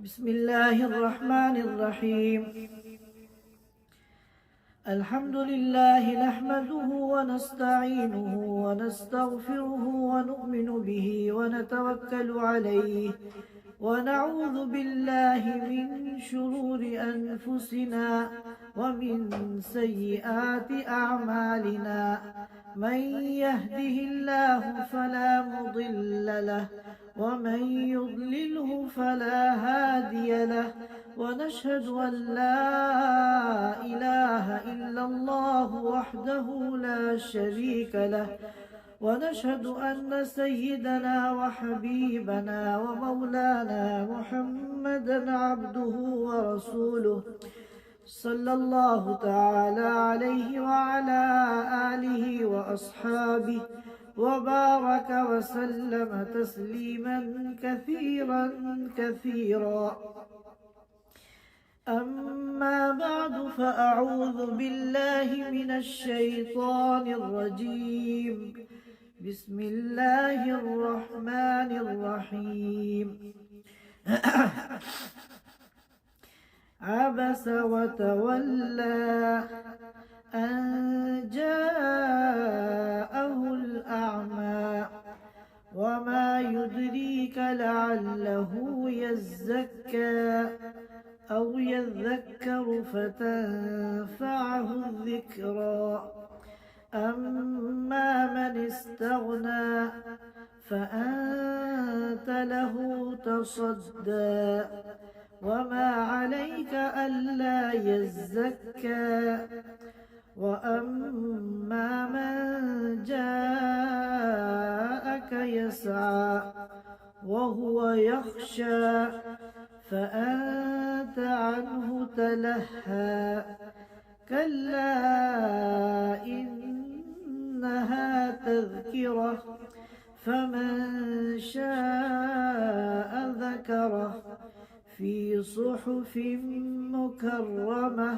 بسم الله الرحمن الرحيم. الحمد لله نحمده ونستعينه ونستغفره ونؤمن به ونتوكل عليه ونعوذ بالله من شرور أنفسنا ومن سيئات أعمالنا. من يهده الله فلا مضل له ومن يضلله فلا هادي له. ونشهد أن لا إله إلا الله وحده لا شريك له. ونشهد أن سيدنا وحبيبنا ومولانا محمدا عبده ورسوله صلى الله تعالى عليه وعلى آله وأصحابه وبارك وسلم تسليما كثيرا كثيرا. أما بعد فأعوذ بالله من الشيطان الرجيم. بسم الله الرحمن الرحيم. عبس وتولى أن جاءه الأعمى وما يدريك لعله يزكى أو يذكر فتنفعه الذكرى. أما من استغنى فأنت له تصدى وما عليك ألا يزكى. وأما من جاءك يسعى وهو يخشى فأنت عنه تلهى. كلا إنها تذكرة فمن شاء ذكره في صحف مكرمة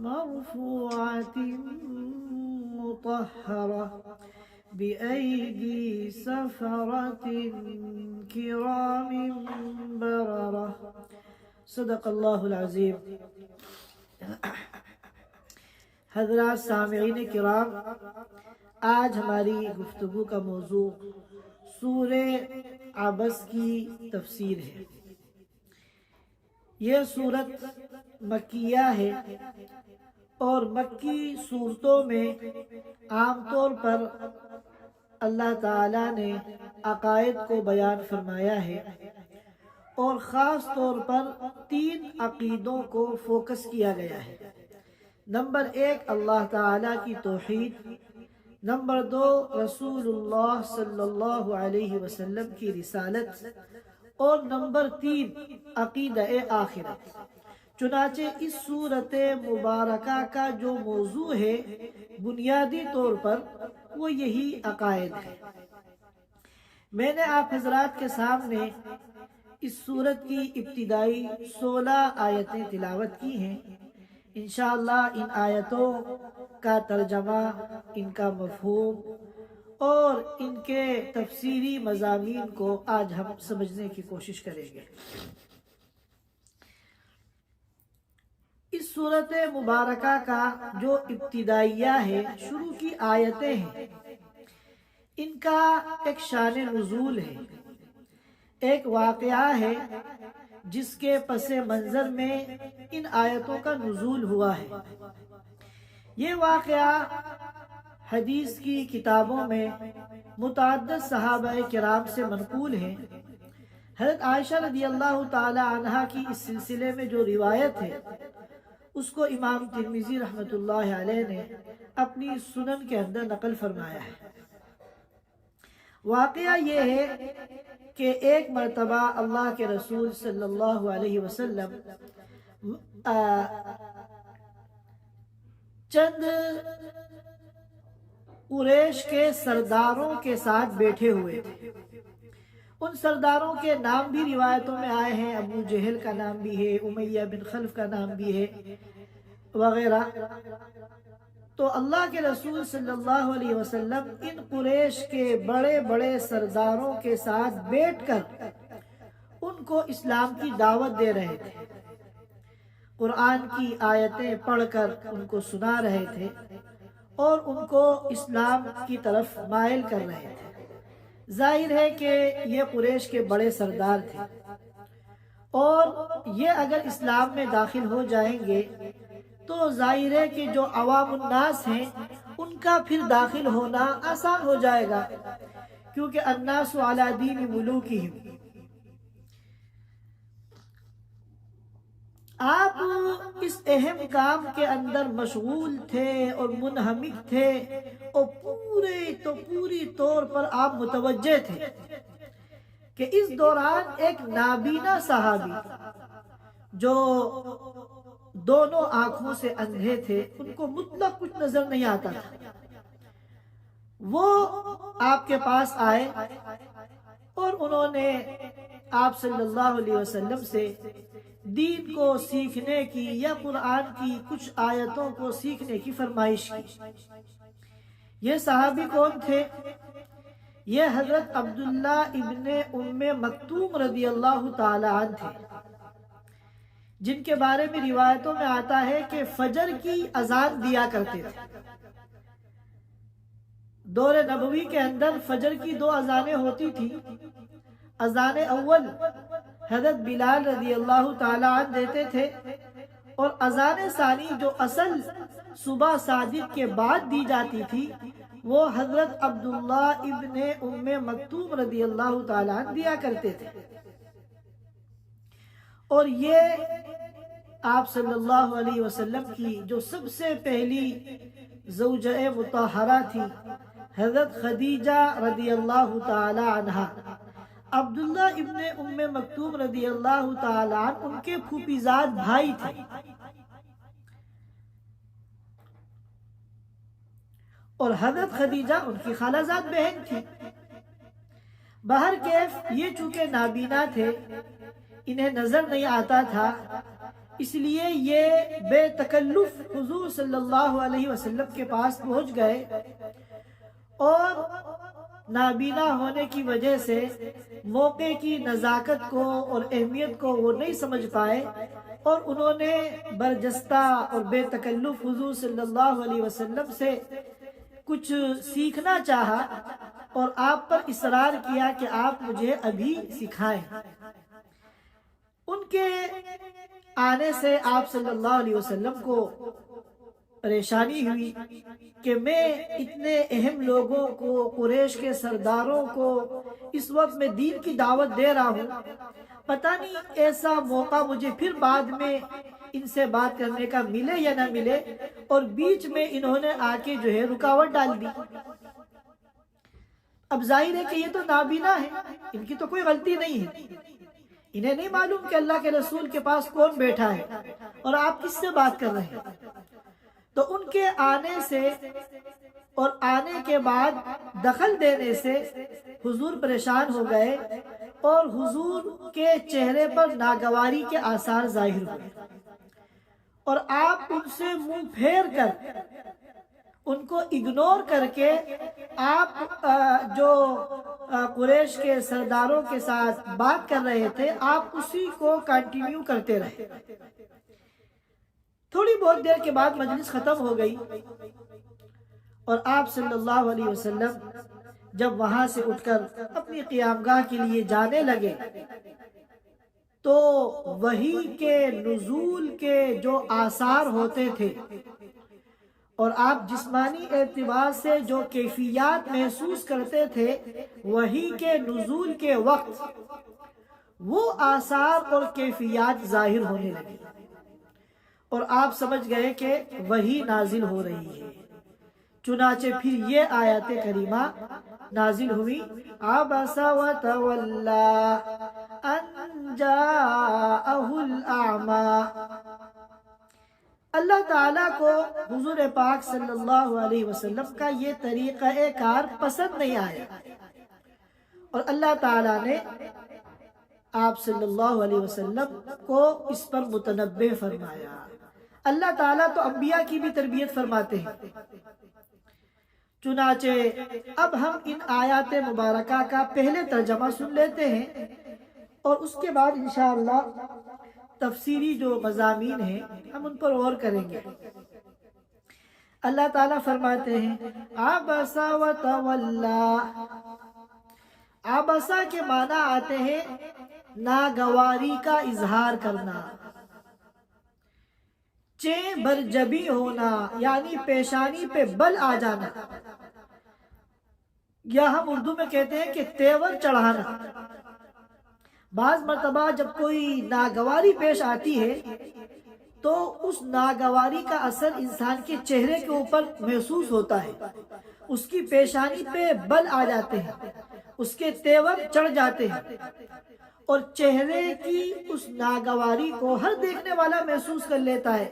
مرفوعة مطهرة بأيدي سفرة كرام بررة. صدق اللہ العظیم. حضرات سامعین کرام، آج ہماری گفتگو کا موضوع سورہ عبس کی تفسیر ہے. یہ سورت مکیہ ہے اور مکی صورتوں میں عام طور پر اللہ تعالیٰ نے عقائد کو بیان فرمایا ہے اور خاص طور پر 3 عقیدوں کو فوکس کیا گیا ہے. نمبر 1 اللہ تعالیٰ کی توحید، نمبر 2 رسول اللہ صلی اللہ علیہ وسلم کی رسالت، اور نمبر 3 عقیدہ آخرت. چنانچہ اس صورت مبارکہ کا جو موضوع ہے بنیادی طور پر وہ یہی عقائد ہے. میں نے آپ حضرات کے سامنے اس صورت کی ابتدائی 16 آیتیں تلاوت کی ہیں. انشاءاللہ ان آیتوں کا ترجمہ، ان کا مفہوم اور ان کے تفسیری مضامین کو آج ہم سمجھنے کی کوشش کریں گے. اس صورت مبارکہ کا جو ابتدائیہ ہے، شروع کی آیتیں ہیں، ان کا ایک شان نزول ہے، ایک واقعہ ہے جس کے پس منظر میں ان آیتوں کا نزول ہوا ہے. یہ واقعہ حدیث کی کتابوں میں متعدد صحابہ کرام سے منقول ہے. حضرت عائشہ رضی اللہ تعالی عنہا کی اس سلسلے میں جو روایت ہے اس کو امام ترمذی رحمۃ اللہ علیہ نے اپنی سنن کے اندر نقل فرمایا ہے. واقعہ یہ ہے کہ ایک مرتبہ اللہ کے رسول صلی اللہ علیہ وسلم چند قریش کے سرداروں کے ساتھ بیٹھے ہوئے تھے. ان سرداروں کے نام بھی روایتوں میں آئے ہیں. ابو جہل کا نام بھی ہے، امیہ بن خلف کا نام بھی ہے وغیرہ. تو اللہ کے رسول صلی اللہ علیہ وسلم ان قریش کے بڑے بڑے سرداروں کے ساتھ بیٹھ کر ان کو اسلام کی دعوت دے رہے تھے، قرآن کی آیتیں پڑھ کر ان کو سنا رہے تھے اور ان کو اسلام کی طرف مائل کر رہے تھے۔ ظاہر ہے کہ یہ قریش کے بڑے سردار تھے اور یہ اگر اسلام میں داخل ہو جائیں گے تو ظاہر ہے کہ جو عوام الناس ہیں ان کا پھر داخل ہونا آسان ہو جائے گا، کیونکہ الناس علی دین ملوکہم۔ آپ اس اہم کام کے اندر مشغول تھے اور منہمک تھے اور پوری طور پر آپ متوجہ تھے کہ اس دوران ایک نابینا صحابی جو دونوں آنکھوں سے اندھے تھے، ان کو مطلق کچھ نظر نہیں آتا تھا، وہ آپ کے پاس آئے اور انہوں نے آپ صلی اللہ علیہ وسلم سے دین کو سیکھنے کی یا قرآن کی کچھ آیتوں کو سیکھنے کی فرمائش کی۔ یہ صحابی کون تھے؟ یہ حضرت عبداللہ ابن ام مکتوم رضی اللہ تعالی عنہ تھے، جن کے بارے میں روایتوں میں آتا ہے کہ فجر کی اذان دیا کرتے تھے۔ دور نبوی کے اندر فجر کی 2 اذانیں ہوتی تھی۔ اذان اول حضرت بلال رضی اللہ تعالی عنہ دیتے تھے اور اذان ثانی جو اصل صبح صادق کے بعد دی جاتی تھی وہ حضرت عبداللہ ابن ام مکتوم رضی اللہ تعالی عنہ دیا کرتے تھے۔ اور یہ آپ صلی اللہ علیہ وسلم کی جو سب سے پہلی زوجہ مطہرہ تھی حضرت خدیجہ رضی اللہ تعالی عنہ، عبداللہ ابن ام مکتوم رضی اللہ تعالی عنہ ان کے پھوپھیزاد بھائی تھے، اور حضرت خدیجہ ان کی خالہ زاد بہن تھی۔ بہرکیف یہ چونکہ نابینا تھے، انہیں نظر نہیں آتا تھا، اس لیے یہ بے تکلف حضور صلی اللہ علیہ وسلم کے پاس پہنچ گئے اور نابینا ہونے کی وجہ سے موقع کی نزاکت کو اور اہمیت کو وہ نہیں سمجھ پائے اور انہوں نے برجستہ اور بے تکلف حضور صلی اللہ علیہ وسلم سے کچھ سیکھنا چاہا اور آپ پر اصرار کیا کہ آپ مجھے ابھی سکھائیں۔ ان کے آنے سے آپ صلی اللہ علیہ وسلم کو پریشانی ہوئی کہ میں اتنے اہم لوگوں کو، قریش کے سرداروں کو اس وقت میں دین کی دعوت دے رہا ہوں، پتہ نہیں ایسا موقع مجھے پھر بعد میں ان سے بات کرنے کا ملے یا نہ ملے، اور بیچ میں انہوں نے آ کے جو ہے رکاوٹ ڈال دی۔ اب ظاہر ہے کہ یہ تو نابینا ہے، ان کی تو کوئی غلطی نہیں ہے، انہیں نہیں معلوم کہ اللہ کے رسول کے پاس کون بیٹھا ہے اور آپ کس سے بات کر رہے ہیں۔ تو ان کے آنے سے اور آنے کے بعد دخل دینے سے حضور پریشان ہو گئے اور حضور کے چہرے پر ناگواری کے آثار ظاہر ہوئے، اور آپ ان سے منہ پھیر کر، ان کو اگنور کر کے آپ جو قریش کے سرداروں کے ساتھ بات کر رہے تھے آپ اسی کو کنٹینیو کرتے رہے۔ تھوڑی بہت دیر کے بعد مجلس ختم ہو گئی اور آپ صلی اللہ علیہ وسلم جب وہاں سے اٹھ کر اپنی قیامگاہ کے لیے جانے لگے تو وحی کے نزول کے جو آثار ہوتے تھے اور آپ جسمانی اعتبار سے جو کیفیات محسوس کرتے تھے وحی کے نزول کے وقت، وہ آثار اور کیفیات ظاہر ہونے لگی اور آپ سمجھ گئے کہ وحی نازل ہو رہی ہے۔ چنانچہ پھر یہ آیات کریمہ نازل ہوئی، عبس وتولی ان جاءہ الاعمی۔ اللہ تعالیٰ کو حضور پاک صلی اللہ علیہ وسلم کا یہ طریقہ کار پسند نہیں آیا اور اللہ تعالیٰ نے آپ صلی اللہ علیہ وسلم کو اس پر متنبہ فرمایا۔ اللہ تعالیٰ تو انبیاء کی بھی تربیت فرماتے ہیں۔ چنانچہ اب ہم ان آیات مبارکہ کا پہلے ترجمہ سن لیتے ہیں اور اس کے بعد انشاءاللہ تفسیری جو مضامین ہیں ہم ان پر غور کریں گے۔ اللہ تعالیٰ فرماتے ہیں عبس وتولا۔ عبسا کے معنی آتے ہیں ناگواری کا اظہار کرنا، چیں برجبی ہونا یعنی پیشانی پہ بل آ جانا، یا ہم اردو میں کہتے ہیں کہ تیور چڑھانا۔ بعض مرتبہ جب کوئی ناگواری پیش آتی ہے تو اس ناگواری کا اثر انسان کے چہرے کے اوپر محسوس ہوتا ہے، اس کی پیشانی پہ بل آ جاتے ہیں، اس کے تیور چڑھ جاتے ہیں، اور چہرے کی اس ناگواری کو ہر دیکھنے والا محسوس کر لیتا ہے۔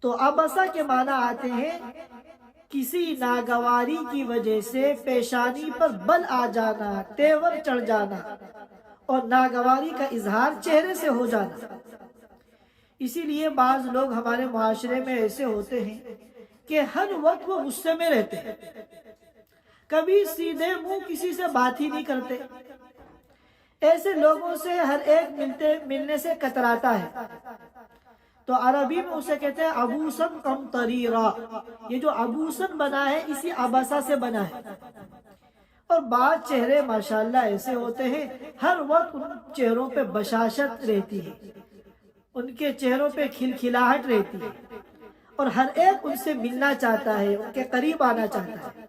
تو عبسا کے معنی آتے ہیں کسی ناگواری کی وجہ سے پیشانی پر بل آ جانا، تیور چڑھ جانا اور ناگواری کا اظہار چہرے سے ہو جانا۔ اسی لیے بعض لوگ ہمارے معاشرے میں ایسے ہوتے ہیں کہ ہر وقت وہ غصے میں رہتے ہیں، کبھی سیدھے منہ کسی سے بات ہی نہیں کرتے، ایسے لوگوں سے ہر ایک ملنے سے کتراتا ہے۔ تو عربی میں اسے کہتے ہیں عبوسن قمطریرا، یہ جو عبوسن بنا ہے اسی عبسا سے بنا ہے۔ اور بعض چہرے ماشاءاللہ ایسے ہوتے ہیں ہر وقت ان چہروں پہ بشاشت رہتی ہے، ان کے چہروں پہ کھلکھلاہٹ رہتی ہے، اور ہر ایک ان سے ملنا چاہتا ہے، ان کے قریب آنا چاہتا ہے۔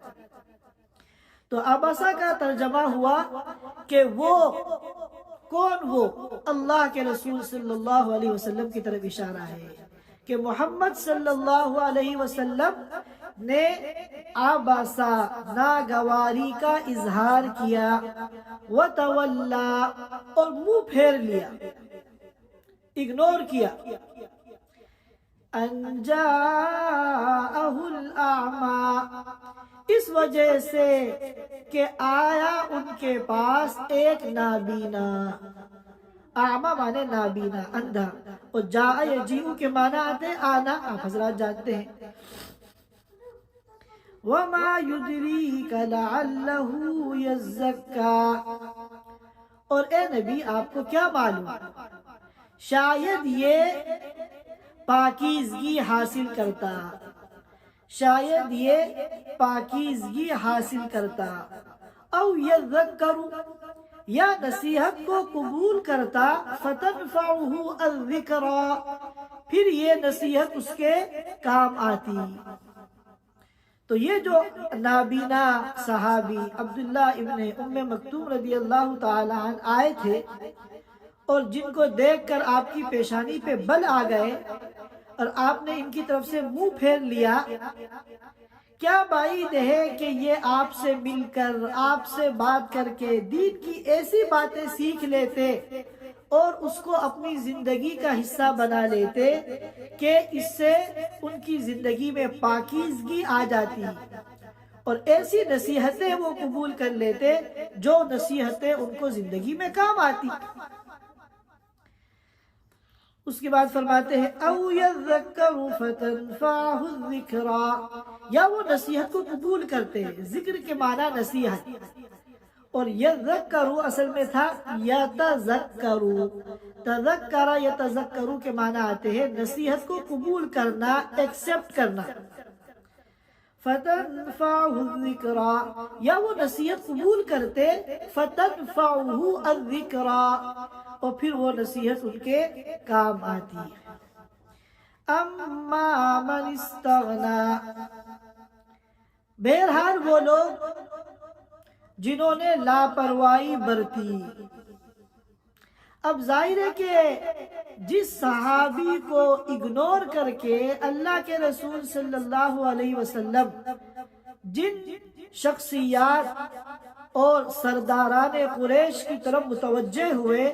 تو عبسا کا ترجمہ ہوا کہ وہ کون، وہ اللہ کے رسول صلی اللہ علیہ وسلم کی طرف اشارہ ہے کہ محمد صلی اللہ علیہ وسلم نے عبسا ناگواری کا اظہار کیا، وتولا اور منہ پھیر لیا، اگنور کیا، ان جاءہ الاعمی، اس وجہ سے کہ آیا ان کے پاس ایک نابینا۔ اعمی مانے نابینا، اندھا، اور جاء یجیء کے معنی آتے ہیں آنا، آپ حضرات جانتے ہیں۔ وَمَا يُدْرِيكَ لَعَلَّهُ يَزَّكَّىٰ، اور اے نبی آپ کو کیا معلوم شاید یہ پاکیزگی حاصل کرتا، شاید یہ پاکیزگی حاصل کرتا، او یذکر، یا نصیحت کو قبول کرتا، فتنفعہ الذکرى، پھر یہ نصیحت اس کے کام آتی۔ تو یہ جو نابینا صحابی عبداللہ ابن ام مکتوم رضی اللہ تعالی عنہ آئے تھے، اور جن کو دیکھ کر آپ کی پیشانی پہ بل آ گئے اور آپ نے ان کی طرف سے منہ پھیر لیا، کیا بعید ہے کہ یہ آپ سے مل کر، آپ سے بات کر کے دین کی ایسی باتیں سیکھ لیتے اور اس کو اپنی زندگی کا حصہ بنا لیتے کہ اس سے ان کی زندگی میں پاکیزگی آ جاتی، اور ایسی نصیحتیں وہ قبول کر لیتے جو نصیحتیں ان کو زندگی میں کام آتی۔ اس کے بعد فرماتے ہیں او یذکر فتنفعہ الذکریٰ، یا وہ نصیحت کو قبول کرتے ہیں، ذکر کے معنی نصیحت، اور یذکر اصل میں تھا یتذکر، تذکر یتذکر کے معنی آتے ہیں نصیحت کو قبول کرنا، ایکسپٹ کرنا۔ فتنفعہ الذکریٰ، یا وہ نصیحت قبول کرتے، فتنفعہ الذکریٰ، اور پھر وہ نصیحت ان کے کام آتی۔ اما من استغنا، بہرحال وہ لوگ جنہوں نے لاپرواہی برتی۔ اب ظاہر ہے کہ جس صحابی کو اگنور کر کے اللہ کے رسول صلی اللہ علیہ وسلم جن شخصیات اور سرداران قریش کی طرف متوجہ ہوئے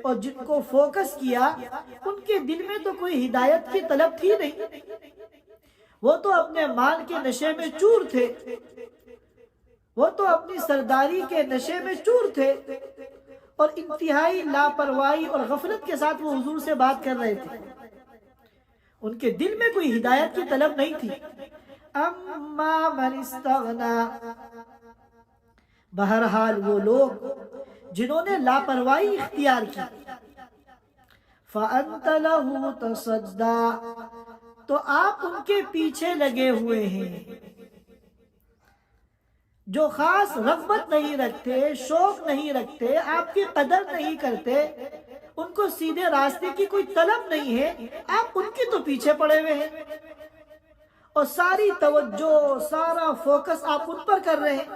اور جن کو فوکس کیا، ان کے دل میں تو کوئی ہدایت کی طلب تھی نہیں، وہ تو اپنے مال کے نشے میں چور تھے، وہ تو اپنی سرداری کے نشے میں چور تھے، اور انتہائی لاپرواہی اور غفلت کے ساتھ وہ حضور سے بات کر رہے تھے، ان کے دل میں کوئی ہدایت کی طلب نہیں تھی۔ اما من استغنا، بہرحال وہ لوگ جنہوں نے لاپرواہی اختیار کی، فَأَنْتَ لَهُ تَصَدَّى، تو آپ ان کے پیچھے لگے ہوئے ہیں۔ جو خاص رغبت نہیں رکھتے، شوق نہیں رکھتے، آپ کی قدر نہیں کرتے، ان کو سیدھے راستے کی کوئی طلب نہیں ہے، آپ ان کے تو پیچھے پڑے ہوئے ہیں اور ساری توجہ، سارا فوکس آپ ان پر کر رہے ہیں۔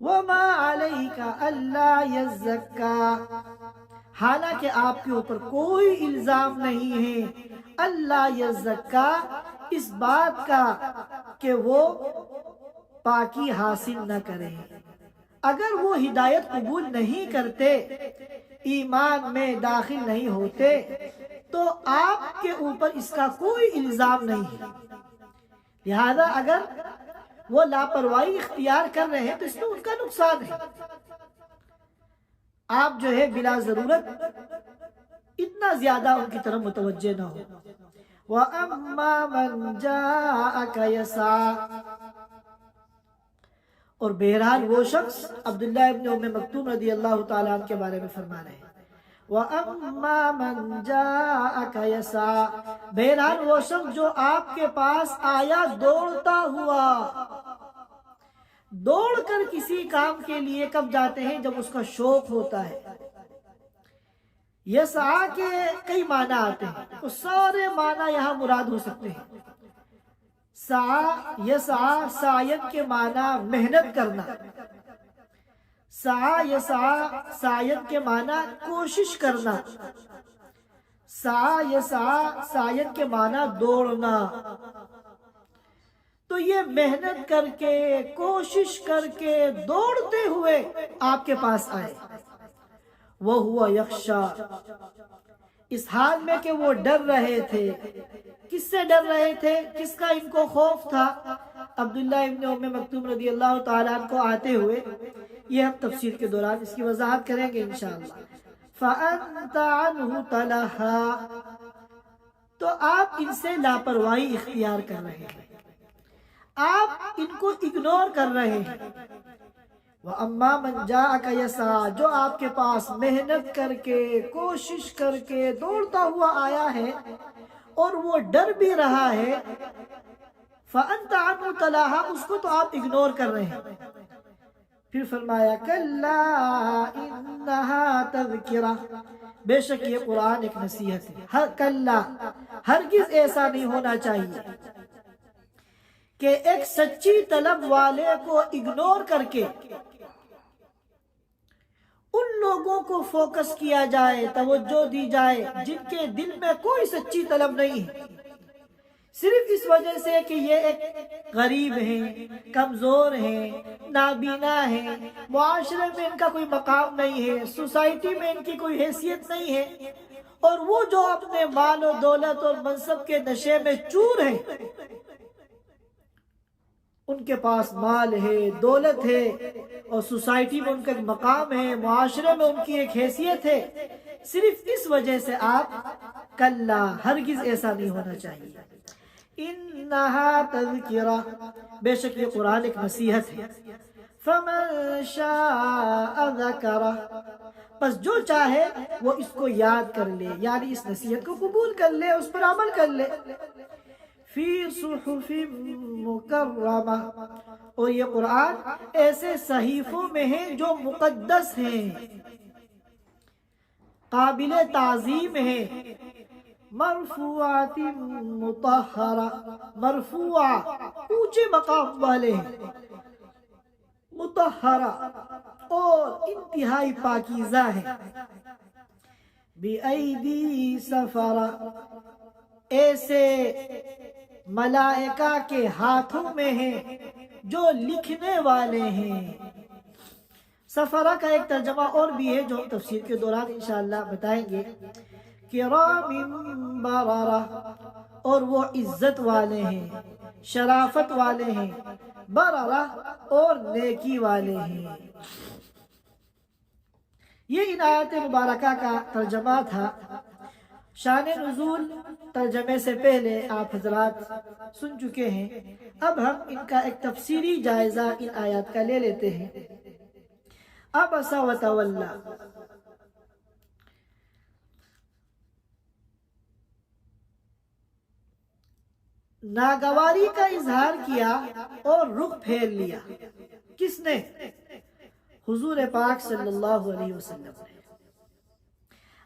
وَمَا عَلَيْكَ أَلَّا يَزَّكَّى، حالانکہ آپ کے اوپر کوئی الزام نہیں ہے اللہ یزکا، اس بات کا کہ وہ پاکی حاصل نہ کریں۔ اگر وہ ہدایت قبول نہیں کرتے، ایمان میں داخل نہیں ہوتے، تو آپ کے اوپر اس کا کوئی الزام نہیں ہے۔ لہذا اگر وہ لاپرواہی اختیار کر رہے ہیں تو اس میں ان کا نقصان ہے۔ آپ جو ہے بلا ضرورت اتنا زیادہ ان کی طرف متوجہ نہ ہو۔ وَأَمَّا مَنْ جَاءَكَ يَسْعَىٰ، اور بہرحال وہ شخص، عبداللہ ابن ام مکتوم رضی اللہ تعالیٰ عنہ کے بارے میں فرما رہے ہیں، وَأَمَّا مَنْ جَاءَكَ يَسْعَىٰ، بہرحال وہ شخص جو آپ کے پاس آیا دوڑتا ہوا۔ دوڑ کر کسی کام کے لیے کب جاتے ہیں؟ جب اس کا شوق ہوتا ہے۔ یسعیٰ کے کئی معنی آتے ہیں، تو سارے معنی یہاں مراد ہو سکتے ہیں۔ یسعیٰ، سعین کے معنی محنت کرنا، یسعیٰ سعین کے معنی کوشش کرنا، یسعیٰ سعین کے معنی دوڑنا۔ تو یہ محنت کر کے، کوشش کر کے، دوڑتے ہوئے آپ کے پاس آئے۔ وَهُوَ يَخْشَىٰ، اس حال میں کہ وہ ڈر رہے تھے۔ کس سے ڈر رہے تھے؟ کس کا ان کو خوف تھا؟ عبداللہ ابن ام مکتوم رضی اللہ تعالیٰ عنہ کو آتے ہوئے، یہ ہم تفسیر کے دوران اس کی وضاحت کریں گے انشاءاللہ۔ فَأَنْتَ عَنْهُ تَلَهَا، تو آپ ان سے لاپرواہی اختیار کر رہے ہیں، آپ ان کو اگنور کر رہے ہیں۔ وَأَمَّا مَنْ جَاءَكَ يَسْعَىٰ، جو آپ کے پاس محنت کر کے، کوشش کر کے، دوڑتا ہوا آیا ہے اور وہ ڈر بھی رہا ہے، فَأَنْتَ عَنْهُ تَلَاهَا، اس کو تو آپ اگنور کر رہے ہیں۔ پھر فرمایا كَلَّا إِنَّهَا تَذْكِرَةٌ، بے شک یہ قرآن ایک نصیحت ہے۔ کلا، ہرگز ایسا نہیں ہونا چاہیے کہ ایک سچی طلب والے کو اگنور کر کے ان لوگوں کو فوکس کیا جائے، توجہ دی جائے جن کے دل میں کوئی سچی طلب نہیں ہے، صرف اس وجہ سے کہ یہ ایک غریب ہیں، کمزور ہیں، نابینا ہیں، معاشرے میں ان کا کوئی مقام نہیں ہے، سوسائٹی میں ان کی کوئی حیثیت نہیں ہے، اور وہ جو اپنے مال و دولت اور منصب کے نشے میں چور ہیں، ان کے پاس مال ہے، دولت ہے، اور سوسائٹی میں ان کا ایک مقام ہے، معاشرے میں ان کی ایک حیثیت ہے، صرف اس وجہ سے آپ کلا، ہرگز ایسا نہیں ہونا چاہیے۔ انہا تذکرہ، بے شک یہ قرآن ایک نصیحت ہے۔ فمن شاء ذکرہ، پس جو چاہے وہ اس کو یاد کر لے، یعنی اس نصیحت کو قبول کر لے، اس پر عمل کر لے۔ فی صحف مکرمہ، اور یہ قرآن ایسے صحیفوں میں ہے جو مقدس ہیں، قابل تعظیم ہے، مرفوعات مطہرہ، مرفوع اونچے مقام والے ہیں، مطہرہ اور انتہائی پاکیزہ ہے، بِأَيْدِي سَفَرَہ، ایسے ملائکہ کے ہاتھوں میں ہیں جو لکھنے والے ہیں۔ سفرہ کا ایک ترجمہ اور بھی ہے جو ہم تفسیر کے دوران انشاءاللہ بتائیں گے، کرام بررہ، اور وہ عزت والے ہیں، شرافت والے ہیں، بررہ اور نیکی والے ہیں۔ یہ ان آیات مبارکہ کا ترجمہ تھا۔ شان نزول ترجمے سے پہلے آپ حضرات سن چکے ہیں، اب ہم ان کا ایک تفسیری جائزہ ان آیات کا لے لیتے ہیں۔ عبس وتولی، ناگواری کا اظہار کیا اور رخ پھیر لیا۔ کس نے؟ حضور پاک صلی اللہ علیہ وسلم نے۔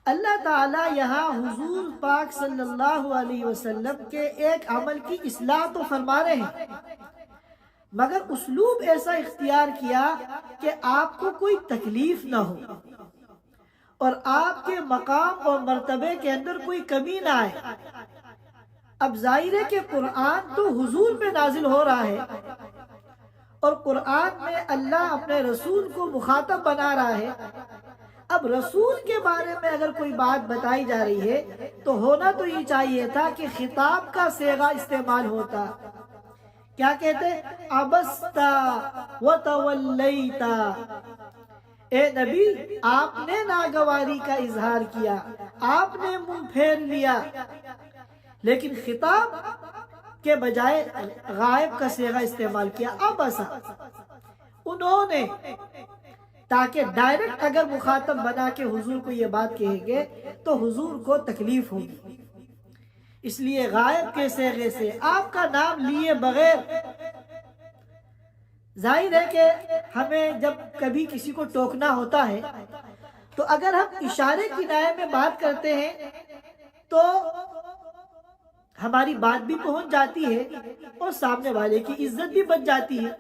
اللہ تعالیٰ یہاں حضور پاک صلی اللہ علیہ وسلم کے ایک عمل کی اصلاح تو فرما رہے ہیں، مگر اسلوب ایسا اختیار کیا کہ آپ کو کوئی تکلیف نہ ہو اور آپ کے مقام اور مرتبے کے اندر کوئی کمی نہ آئے۔ اب ظاہر ہے کہ قرآن تو حضور پہ نازل ہو رہا ہے، اور قرآن میں اللہ اپنے رسول کو مخاطب بنا رہا ہے۔ اب رسول کے بارے میں اگر کوئی بات بتائی جا رہی ہے تو ہونا تو یہ چاہیے تھا کہ خطاب کا صیغہ استعمال ہوتا۔ کیا کہتے؟ عبستا وتولیتا، اے نبی آپ نے ناگواری کا اظہار کیا، آپ نے منہ پھیر لیا، لیکن خطاب کے بجائے غائب کا صیغہ استعمال کیا، عبسا، انہوں نے، تاکہ ڈائریکٹ اگر مخاطب بنا کے حضور کو یہ بات کہیں گے تو حضور کو تکلیف ہوگی، اس لیے غائب کے صیغے سے آپ کا نام لیے بغیر۔ ظاہر ہے کہ ہمیں جب کبھی کسی کو ٹوکنا ہوتا ہے تو اگر ہم اشارے کنائے میں بات کرتے ہیں تو ہماری بات بھی پہنچ جاتی ہے اور سامنے والے کی عزت بھی بچ جاتی ہے،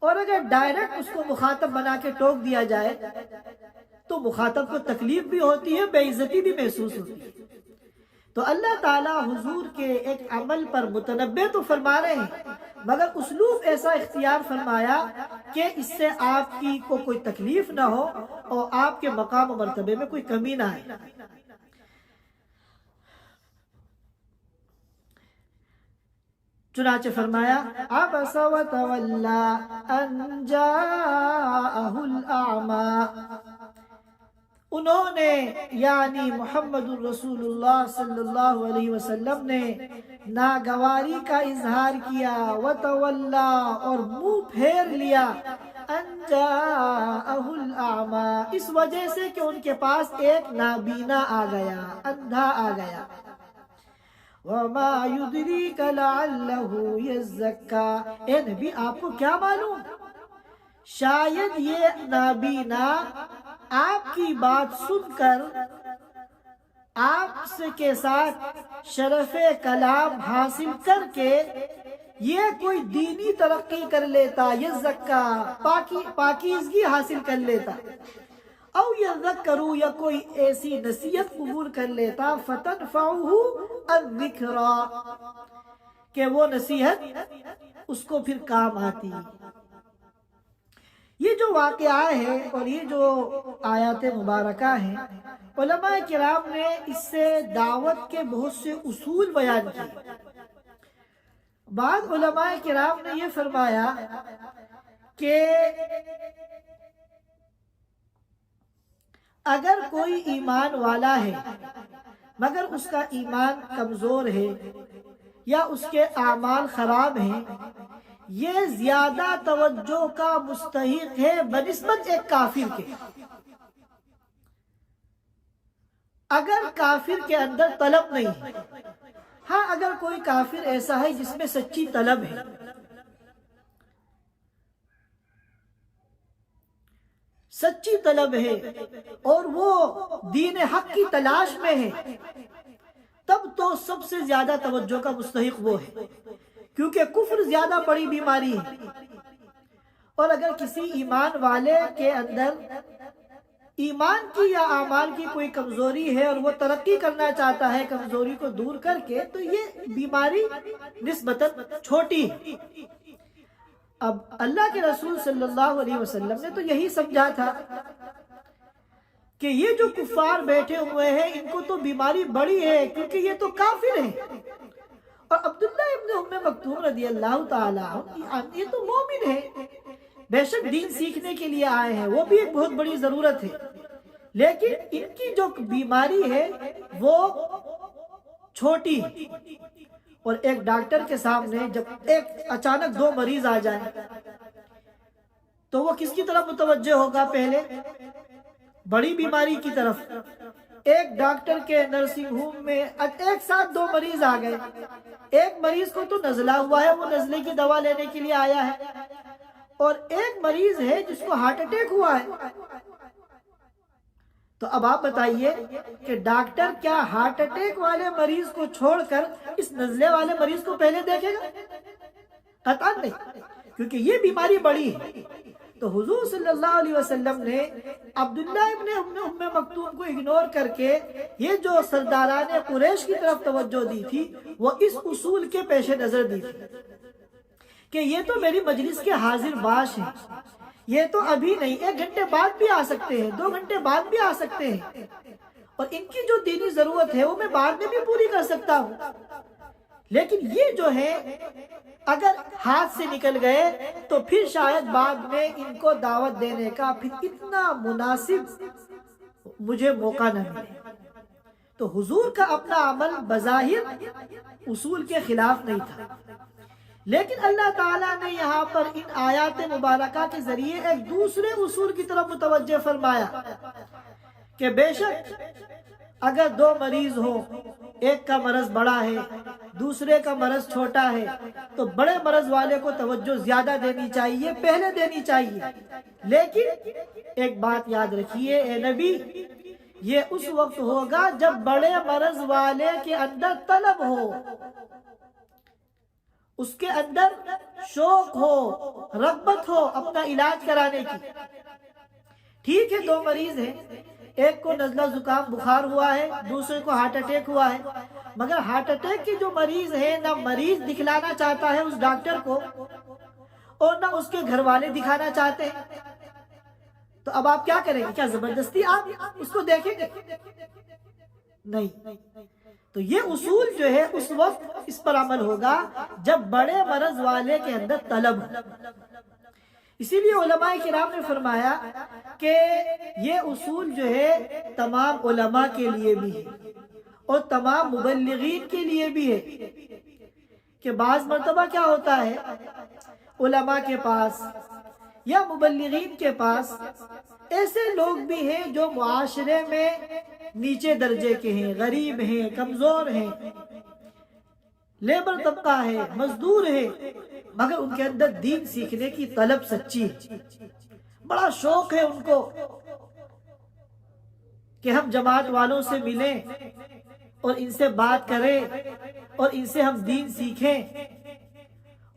اور اگر ڈائریکٹ اس کو مخاطب بنا کے ٹوک دیا جائے تو مخاطب کو تکلیف بھی ہوتی ہے، بے عزتی بھی محسوس ہوتی ہے۔ تو اللہ تعالیٰ حضور کے ایک عمل پر متنبہ تو فرما رہے ہیں، مگر اسلوب ایسا اختیار فرمایا کہ اس سے آپ کی کو کوئی تکلیف نہ ہو اور آپ کے مقام و مرتبے میں کوئی کمی نہ آئے۔ چنانچہ فرمایا عبس وتولی ان جاءہ الاعمی، انہوں نے یعنی محمد الرسول اللہ صلی اللہ علیہ وسلم نے ناگواری کا اظہار کیا، وتولی اور منہ پھیر لیا، ان جاءہ الاعمی، اس وجہ سے کہ ان کے پاس ایک نابینا آ گیا، اندھا آ گیا۔ وما يدريك لعله يزكى، اے نبی آپ کو کیا معلوم، شاید یہ نابینا آپ کی بات سن کر آپ کے ساتھ شرف کلام حاصل کر کے یہ کوئی دینی ترقی کر لیتا، یزکا پاکیزگی حاصل کر لیتا، او یذکروا یا کوئی ایسی نصیحت قبول کر لیتا، فتنفعہ الذکریٰ کہ وہ نصیحت اس کو پھر کام آتی۔ یہ جو واقعہ ہے اور یہ جو آیات مبارکہ ہیں، علماء کرام نے اس سے دعوت کے بہت سے اصول بیان کیے۔ بعض علماء کرام نے یہ فرمایا کہ اگر کوئی ایمان والا ہے مگر اس کا ایمان کمزور ہے یا اس کے اعمال خراب ہیں، یہ زیادہ توجہ کا مستحق ہے بنسبت ایک کافر کے۔ اگر کافر کے اندر طلب نہیں ہے، ہاں اگر کوئی کافر ایسا ہے جس میں سچی طلب ہے، سچی طلب ہے اور وہ دین حق کی تلاش میں ہے، تب تو سب سے زیادہ توجہ کا مستحق وہ ہے، کیونکہ کفر زیادہ بڑی بیماری ہے۔ اور اگر کسی ایمان والے کے اندر ایمان کی یا اعمال کی کوئی کمزوری ہے اور وہ ترقی کرنا چاہتا ہے کمزوری کو دور کر کے، تو یہ بیماری نسبتاً چھوٹی ہے۔ اب اللہ کے رسول صلی اللہ علیہ وسلم نے تو یہی سمجھا تھا کہ یہ جو کفار بیٹھے ہوئے ہیں ان کو تو بیماری بڑی ہے، کیونکہ یہ تو کافر ہیں، اور عبداللہ ابن ام مکتوم رضی اللہ تعالیٰ یہ تو مومن ہے، بے شک دین سیکھنے کے لیے آئے ہیں، وہ بھی ایک بہت بڑی ضرورت ہے، لیکن ان کی جو بیماری ہے وہ چھوٹی ہے، اور ایک ڈاکٹر کے سامنے جب ایک اچانک دو مریض آ جائیں تو وہ کس کی طرف متوجہ ہوگا؟ پہلے بڑی بیماری کی طرف۔ ایک ڈاکٹر کے نرسنگ ہوم میں ایک ساتھ دو مریض آ گئے، ایک مریض کو تو نزلہ ہوا ہے، وہ نزلے کی دوا لینے کے لیے آیا ہے، اور ایک مریض ہے جس کو ہارٹ اٹیک ہوا ہے۔ تو اب آپ بتائیے کہ ڈاکٹر کیا ہارٹ اٹیک والے مریض کو چھوڑ کر اس نزلے والے مریض کو پہلے دیکھے گا؟ قطعاً نہیں، کیونکہ یہ بیماری بڑی ہے۔ تو حضور صلی اللہ علیہ وسلم نے عبداللہ ابن ام مکتوم کو اگنور کر کے یہ جو سرداران قریش کی طرف توجہ دی تھی، وہ اس اصول کے پیش نظر دی تھی کہ یہ تو میری مجلس کے حاضر باش ہیں، یہ تو ابھی نہیں، 1 گھنٹے بعد بھی آ سکتے ہیں، 2 گھنٹے بعد بھی آ سکتے ہیں، اور ان کی جو دینی ضرورت ہے وہ میں بعد میں بھی پوری کر سکتا ہوں۔ لیکن یہ جو ہے اگر ہاتھ سے نکل گئے تو پھر شاید بعد میں ان کو دعوت دینے کا پھر اتنا مناسب مجھے موقع نہ ملے۔ تو حضور کا اپنا عمل بظاہر اصول کے خلاف نہیں تھا، لیکن اللہ تعالیٰ نے یہاں پر ان آیات مبارکہ کے ذریعے ایک دوسرے اصول کی طرف متوجہ فرمایا کہ بے شک اگر 2 مریض ہوں، ایک کا مرض بڑا ہے، دوسرے کا مرض چھوٹا ہے، تو بڑے مرض والے کو توجہ زیادہ دینی چاہیے، پہلے دینی چاہیے۔ لیکن ایک بات یاد رکھیے اے نبی، یہ اس وقت ہوگا جب بڑے مرض والے کے اندر طلب ہو، اس کے اندر شوق ہو، رغبت ہو اپنا علاج کرانے کی۔ ٹھیک ہے 2 مریض ہیں، ایک کو نزلہ زکام بخار ہوا ہے، دوسرے کو ہارٹ اٹیک ہوا ہے، مگر ہارٹ اٹیک کے جو مریض ہے نہ مریض دکھلانا چاہتا ہے اس ڈاکٹر کو، اور نہ اس کے گھر والے دکھانا چاہتے ہیں۔ تو اب آپ کیا کریں گے؟ کیا زبردستی آپ اس کو دیکھیں گے؟ نہیں۔ تو یہ اصول جو ہے اس وقت اس پر عمل ہوگا جب بڑے مرض والے کے اندر طلب ہو۔ اسی لیے علماء کرام نے فرمایا کہ یہ اصول جو ہے تمام علماء کے لیے بھی ہے اور تمام مبلغین کے لیے بھی ہے، کہ بعض مرتبہ کیا ہوتا ہے علماء کے پاس یا مبلغین کے پاس ایسے لوگ بھی ہیں جو معاشرے میں نیچے درجے کے ہیں، غریب ہیں، کمزور ہیں، لیبر طبقہ ہے، مزدور ہے، مگر ان کے اندر دین سیکھنے کی طلب سچی ہے، بڑا شوق ہے ان کو کہ ہم جماعت والوں سے ملیں اور ان سے بات کریں اور ان سے ہم دین سیکھیں۔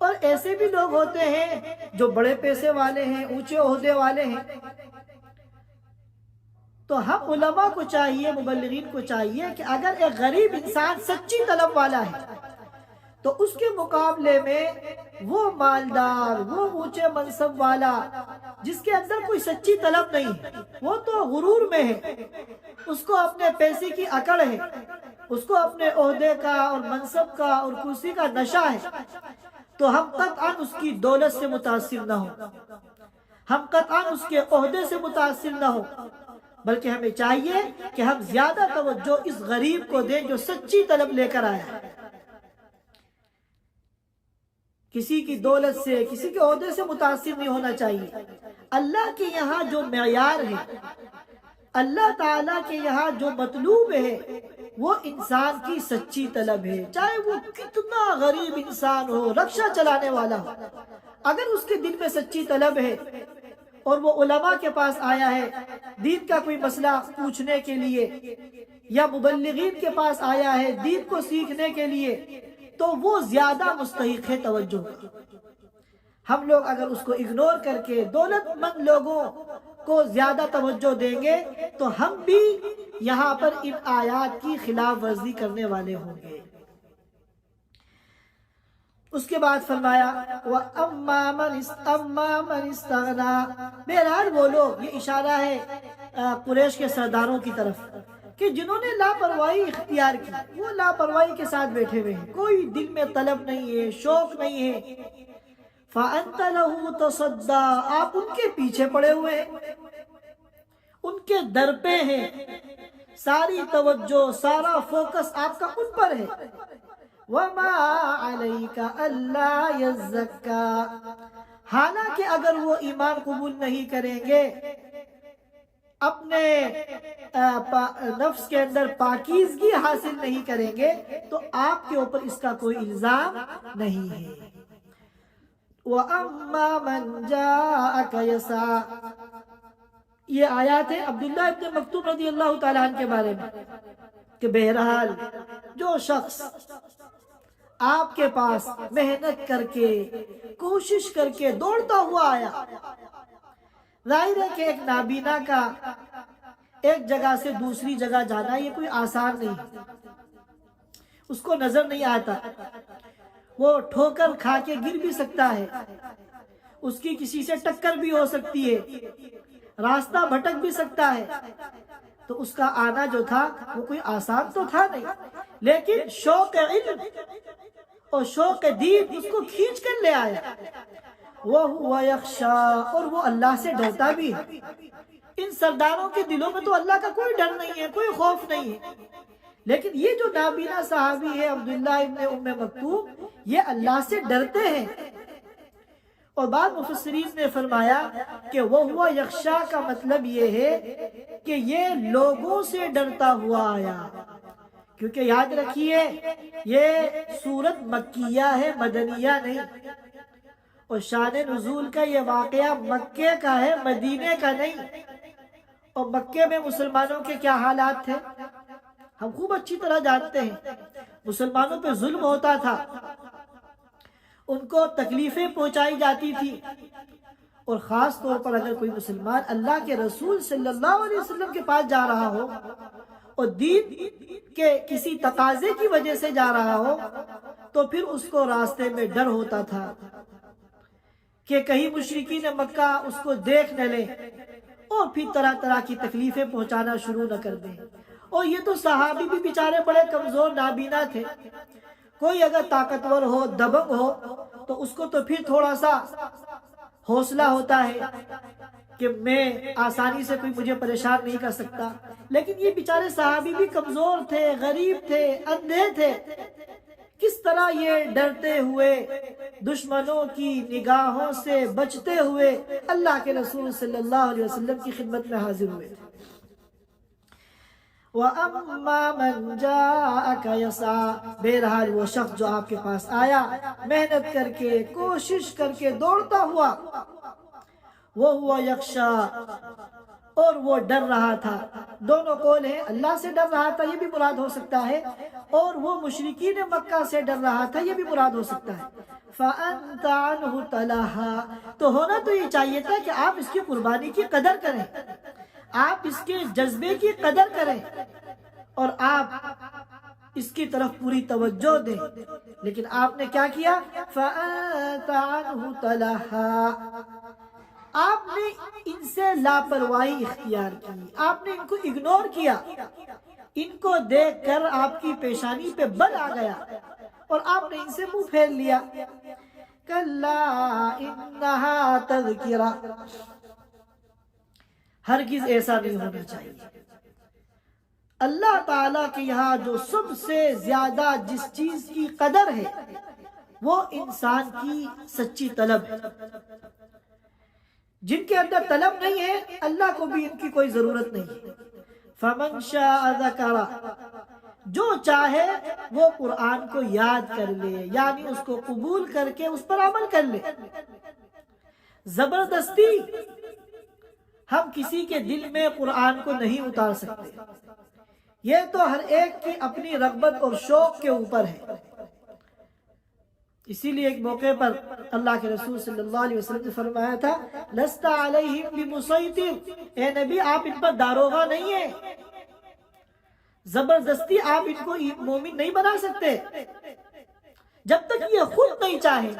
اور ایسے بھی لوگ ہوتے ہیں جو بڑے پیسے والے ہیں، اونچے عہدے والے ہیں۔ تو ہم علماء کو چاہیے، مبلغین کو چاہیے کہ اگر ایک غریب انسان سچی طلب والا ہے تو اس کے مقابلے میں وہ مالدار، وہ اونچے منصب والا جس کے اندر کوئی سچی طلب نہیں ہے، وہ تو غرور میں ہے، اس کو اپنے پیسے کی اکڑ ہے، اس کو اپنے عہدے کا اور منصب کا اور کرسی کا نشہ ہے، تو ہم قطعاً اس کی دولت سے متاثر نہ ہو، ہم قطعاً اس کے عہدے سے متاثر نہ ہو، بلکہ ہمیں چاہیے کہ ہم زیادہ توجہ اس غریب کو دیں جو سچی طلب لے کر آیا ہے۔ کسی کی دولت سے، کسی کے عہدے سے متاثر نہیں ہونا چاہیے۔ اللہ کے یہاں جو معیار ہے، اللہ تعالیٰ کے یہاں جو مطلوب ہے، وہ انسان کی سچی طلب ہے، چاہے وہ کتنا غریب انسان ہو، رکشہ چلانے والا ہو، اگر اس کے دل میں سچی طلب ہے اور وہ علماء کے پاس آیا ہے دین کا کوئی مسئلہ پوچھنے کے لیے، یا مبلغین کے پاس آیا ہے دین کو سیکھنے کے لیے، تو وہ زیادہ مستحق ہے توجہ کا۔ ہم لوگ اگر اس کو اگنور کر کے دولت مند لوگوں کو زیادہ توجہ دیں گے تو ہم بھی یہاں پر ان آیات کی خلاف ورزی کرنے والے ہوں گے۔ اس کے بعد فرمایا وَأَمَّا مَنِ اسْتَغْنَىٰ، بہرحال وہ لوگ، یہ اشارہ ہے قریش کے سرداروں کی طرف کہ جنہوں نے لاپرواہی اختیار کی، وہ لاپرواہی کے ساتھ بیٹھے ہوئے ہیں، کوئی دل میں طلب نہیں ہے، شوق نہیں ہے۔ فَأَنْتَ لَهُ تَصَدَّىٰ، آپ ان کے پیچھے پڑے ہوئے ہیں، ان کے در پہ ہے، ساری توجہ سارا فوکس آپ کا ان پر ہے۔ وَمَا عَلَيْكَ أَلَّا يَزَّكَّى، حالانکہ اگر وہ ایمان قبول نہیں کریں گے، اپنے نفس کے اندر پاکیزگی حاصل نہیں کریں گے، تو آپ کے اوپر اس کا کوئی الزام نہیں ہے۔ وَأَمَّا مَنْ جَاءَكَ يَسْعَىٰ، یہ آیات ہے عبداللہ ابن مکتوم رضی اللہ تعالیٰ عنہ کے بارے میں، کہ بہرحال جو شخص آپ کے پاس محنت کر کے کوشش کر کے دوڑتا ہوا آیا، ظاہر ہے کہ ایک نابینا کا ایک جگہ سے دوسری جگہ جانا یہ کوئی آسان نہیں، اس کو نظر نہیں آتا، وہ ٹھوکر کھا کے گر بھی سکتا ہے، اس کی کسی سے ٹکر بھی ہو سکتی ہے، راستہ بھٹک بھی سکتا ہے، تو اس کا آنا جو تھا وہ کوئی آسان تو تھا نہیں، لیکن شوق علم اور شوق دین اس کو کھینچ کر لے آیا۔ وَهُوَ يَخْشَىٰ، اور وہ اللہ سے ڈرتا بھی ہے۔ ان سرداروں کے دلوں میں تو اللہ کا کوئی ڈر نہیں ہے، کوئی خوف نہیں ہے، لیکن یہ جو نابینا صحابی ہے عبداللہ ابن ام مکتوم، یہ اللہ سے ڈرتے ہیں۔ اور بعض مفسرین نے فرمایا کہ وَهُوَ يَخْشَىٰ کا مطلب یہ ہے کہ یہ لوگوں سے ڈرتا ہوا آیا، کیونکہ یاد رکھیے یہ سورت مکیہ ہے، مدنیہ نہیں، اور شان نزول کا یہ واقعہ مکے کا ہے، مدینے کا نہیں۔ اور مکے میں مسلمانوں کے کیا حالات تھے ہم خوب اچھی طرح جانتے ہیں، مسلمانوں پہ ظلم ہوتا تھا، ان کو تکلیفیں پہنچائی جاتی تھی، اور خاص طور پر اگر کوئی مسلمان اللہ کے رسول صلی اللہ علیہ وسلم کے پاس جا رہا ہو اور دین کے کسی تقاضے کی وجہ سے جا رہا ہو، تو پھر اس کو راستے میں ڈر ہوتا تھا کہ کہیں مشرکین مکہ اس کو دیکھ نہ لیں اور پھر طرح طرح کی تکلیفیں پہنچانا شروع نہ کر دیں۔ اور یہ تو صحابی بھی بیچارے بڑے کمزور نابینا تھے، کوئی اگر طاقتور ہو، دبنگ ہو، تو اس کو تو پھر تھوڑا سا حوصلہ ہوتا ہے کہ میں آسانی سے کوئی مجھے پریشان نہیں کر سکتا، لیکن یہ بیچارے صحابی بھی کمزور تھے، غریب تھے، اندھے تھے، کس طرح یہ ڈرتے ہوئے دشمنوں کی نگاہوں سے بچتے ہوئے اللہ کے رسول صلی اللہ علیہ وسلم کی خدمت میں حاضر ہوئے۔ وَأَمَّا مَنْ جَاءَكَ يَسْعَىٰ، بہرحال وہ شخص جو آپ کے پاس آیا محنت کر کے کوشش کر کے دوڑتا ہوا، وَهُوَ يَخْشَىٰ، اور وہ ڈر رہا تھا۔ دونوں قول ہیں، اللہ سے ڈر رہا تھا یہ بھی مراد ہو سکتا ہے، اور وہ مشرکین مکہ سے ڈر رہا تھا یہ بھی مراد ہو سکتا ہے۔ فَأَنْتَ عَنْهُ تَلَهَا، تو ہونا تو یہ چاہیے تھا کہ آپ اس کی قربانی کی قدر کریں، آپ اس کے جذبے کی قدر کریں، اور آپ اس کی طرف پوری توجہ دیں، لیکن آپ نے کیا کیا؟ فَأَنْتَ عَنْهُ تَلَهَا، آپ نے ان سے لاپرواہی اختیار کی، آپ نے ان کو اگنور کیا، ان کو دیکھ کر آپ کی پیشانی پہ بل آ گیا اور آپ نے ان سے منہ پھیر لیا۔ کَلَّا إِنَّهَا تَذْکِرَةٌ، ہرگز ایسا نہیں ہونا چاہیے۔ اللہ تعالیٰ کے یہاں جو سب سے زیادہ جس چیز کی قدر ہے وہ انسان کی سچی طلب ہے۔ جن کے اندر طلب نہیں ہے اللہ کو بھی ان کی کوئی ضرورت نہیں۔ فَمَنْ شَاءَ ذَكَرَ، جو چاہے وہ قرآن کو یاد کر لے، یعنی اس کو قبول کر کے اس پر عمل کر لے۔ زبردستی ہم کسی کے دل میں قرآن کو نہیں اتار سکتے، یہ تو ہر ایک کی اپنی رغبت اور شوق کے اوپر ہے۔ اسی لیے ایک موقع پر اللہ کے رسول صلی اللہ علیہ وسلم نے فرمایا تھا، لَسْتَ عَلَيْهِمْ بِمُسَيْطِرٍ، اے نبی آپ ان پر داروغہ نہیں ہیں، زبردستی آپ ان کو مومن نہیں بنا سکتے، جب تک یہ خود نہیں چاہیں،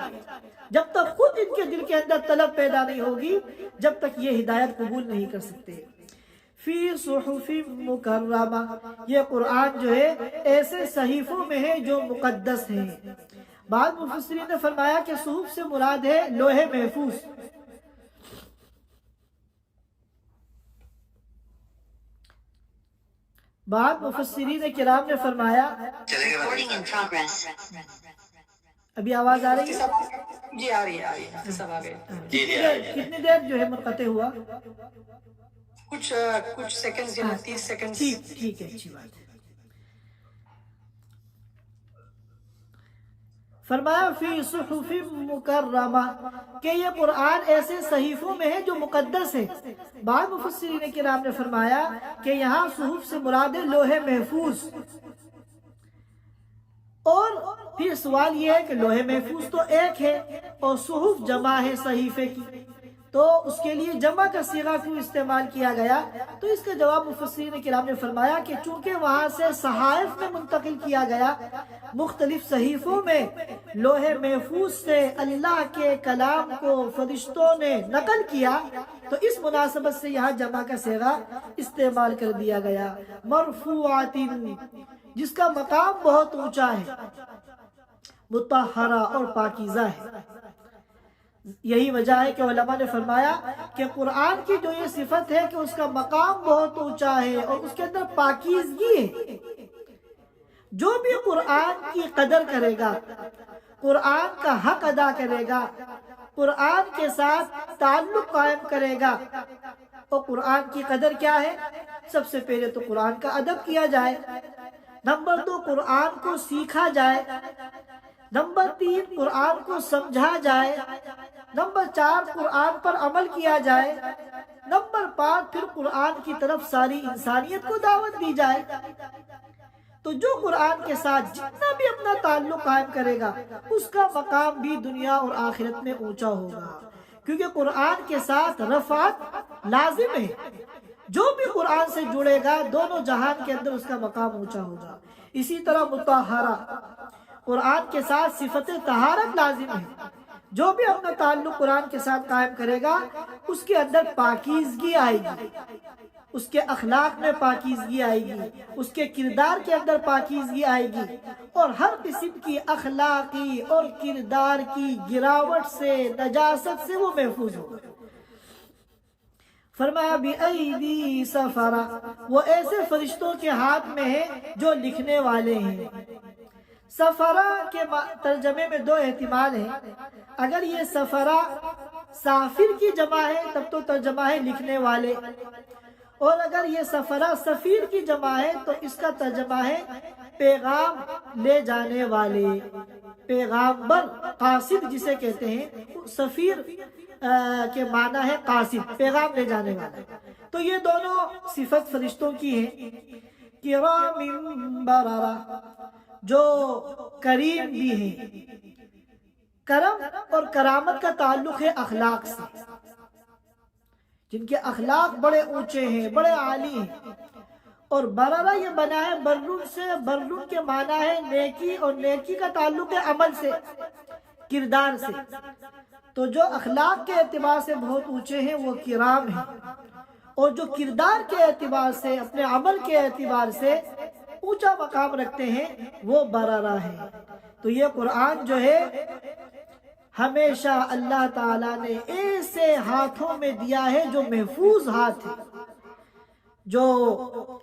جب تک خود ان کے دل کے اندر طلب پیدا نہیں ہوگی، جب تک یہ ہدایت قبول نہیں کر سکتے۔ فی صحف مکرمہ، یہ قرآن جو ہے ایسے صحیفوں میں ہے جو مقدس ہیں۔ بعض مفسرین نے فرمایا کہ صحف سے مراد ہے لوح محفوظ۔ بعد مفسرین کرام نے فرمایا، ابھی آواز آ رہی ہے؟ جی آ رہی ہے، سب آ گئے. کتنی دیر جو ہے منقطع ہوا؟ کچھ سیکنڈز، 30 سیکنڈز. ٹھیک ہے، اچھی بات ہے. فرمایا فی صحف مکرمہ کہ یہ قرآن ایسے صحیفوں میں ہے جو مقدس ہے. بعض مفسرین کرام نے فرمایا کہ یہاں صحف سے مراد ہے لوح محفوظ. اور پھر سوال یہ ہے کہ لوح محفوظ تو ایک ہے اور صحف جمع ہے صحیفے کی، تو اس کے لیے جمع کا صیغہ کیوں استعمال کیا گیا؟ تو اس کا جواب مفسرین کرام نے فرمایا کہ چونکہ وہاں سے صحائف میں منتقل کیا گیا، مختلف صحیفوں میں لوح محفوظ سے اللہ کے کلام کو فرشتوں نے نقل کیا، تو اس مناسبت سے یہاں جمع کا صیغہ استعمال کر دیا گیا. مرفوعات، جس کا مقام بہت اونچا ہے، مطہرہ اور پاکیزہ ہے. یہی وجہ ہے کہ علماء نے فرمایا کہ قرآن کی جو یہ صفت ہے کہ اس کا مقام بہت اونچا ہے اور اس کے اندر پاکیزگی ہے. جو بھی قرآن کی قدر کرے گا، قرآن کا حق ادا کرے گا، قرآن کے ساتھ تعلق قائم کرے گا. اور قرآن کی قدر کیا ہے؟ سب سے پہلے تو قرآن کا ادب کیا جائے، نمبر 2 قرآن کو سیکھا جائے، نمبر 3 قرآن کو سمجھا جائے، نمبر 4 قرآن پر عمل کیا جائے، نمبر 5 پھر قرآن کی طرف ساری انسانیت کو دعوت دی جائے. تو جو قرآن کے ساتھ جتنا بھی اپنا تعلق قائم کرے گا، اس کا مقام بھی دنیا اور آخرت میں اونچا ہوگا، کیونکہ قرآن کے ساتھ رفعت لازم ہے. جو بھی قرآن سے جڑے گا دونوں جہان کے اندر اس کا مقام اونچا ہوگا. اسی طرح مطہرہ، قرآن کے ساتھ صفت طہارت لازم ہے. جو بھی اپنا تعلق قرآن کے ساتھ قائم کرے گا اس کے اندر پاکیزگی آئے گی، اس کے اخلاق میں پاکیزگی آئے گی، اس کے کردار کے اندر پاکیزگی آئے گی، اور ہر قسم کی اخلاقی اور کردار کی گراوٹ سے، نجاست سے وہ محفوظ ہوگا. فرمایا بِأَيْدِي سَفَرَةٍ، وہ ایسے فرشتوں کے ہاتھ میں ہے جو لکھنے والے ہیں. سفرہ کے ترجمے میں 2 احتمال ہیں. اگر یہ سفرہ سافر کی جمع ہے تب تو ترجمہ ہے لکھنے والے، اور اگر یہ سفرہ سفیر کی جمع ہے تو اس کا ترجمہ ہے پیغام لے جانے والے. پیغامبر، قاصد جسے کہتے ہیں، سفیر کے معنی ہے قاصد، پیغام لے جانے والا. تو یہ دونوں صفت فرشتوں کی ہیں. کرام بررہ، جو کریم بھی ہیں. کرم اور کرامت کا تعلق ہے اخلاق سے، جن کے اخلاق بڑے اونچے ہیں، بڑے عالی ہیں. اور بررہ یہ بنا ہے بررن سے، بررن کے معنی ہے نیکی، اور نیکی کا تعلق ہے عمل سے، کردار سے. تو جو اخلاق کے اعتبار سے بہت اونچے ہیں وہ کرام ہیں، اور جو کردار کے اعتبار سے، اپنے عمل کے اعتبار سے اونچا مقام رکھتے ہیں وہ بررہ ہیں. تو یہ قرآن جو ہے ہمیشہ اللہ تعالیٰ نے ایسے ہاتھوں میں دیا ہے جو محفوظ ہاتھ ہیں، جو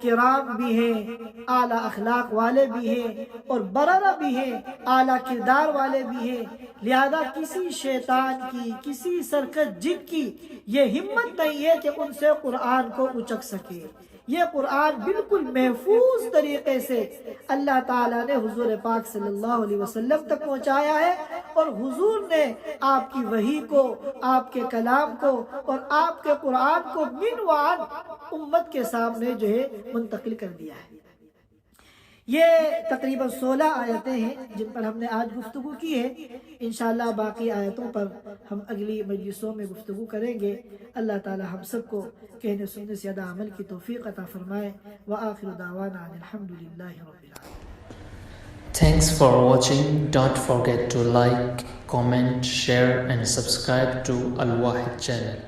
کرام بھی ہیں، اعلیٰ اخلاق والے بھی ہیں، اور بررہ بھی ہیں، اعلیٰ کردار والے بھی ہیں. لہذا کسی شیطان کی، کسی سرکش جن کی یہ ہمت نہیں ہے کہ ان سے قرآن کو اچک سکے. یہ قرآن بالکل محفوظ طریقے سے اللہ تعالیٰ نے حضور پاک صلی اللہ علیہ وسلم تک پہنچایا ہے، اور حضور نے آپ کی وحی کو، آپ کے کلام کو اور آپ کے قرآن کو من وعن امت کے سامنے جو ہے منتقل کر دیا ہے. یہ تقریباً 16 آیتیں ہیں جن پر ہم نے آج گفتگو کی ہے. انشاءاللہ باقی آیتوں پر ہم اگلی مجلسوں میں گفتگو کریں گے. اللہ تعالی ہم سب کو کہنے سننے سے زیادہ عمل کی توفیق عطا فرمائے. وآخر دعوانا الحمدللہ رب العالمین. Thanks for watching. Don't forget to like, comment, share and subscribe to Al Wahid channel.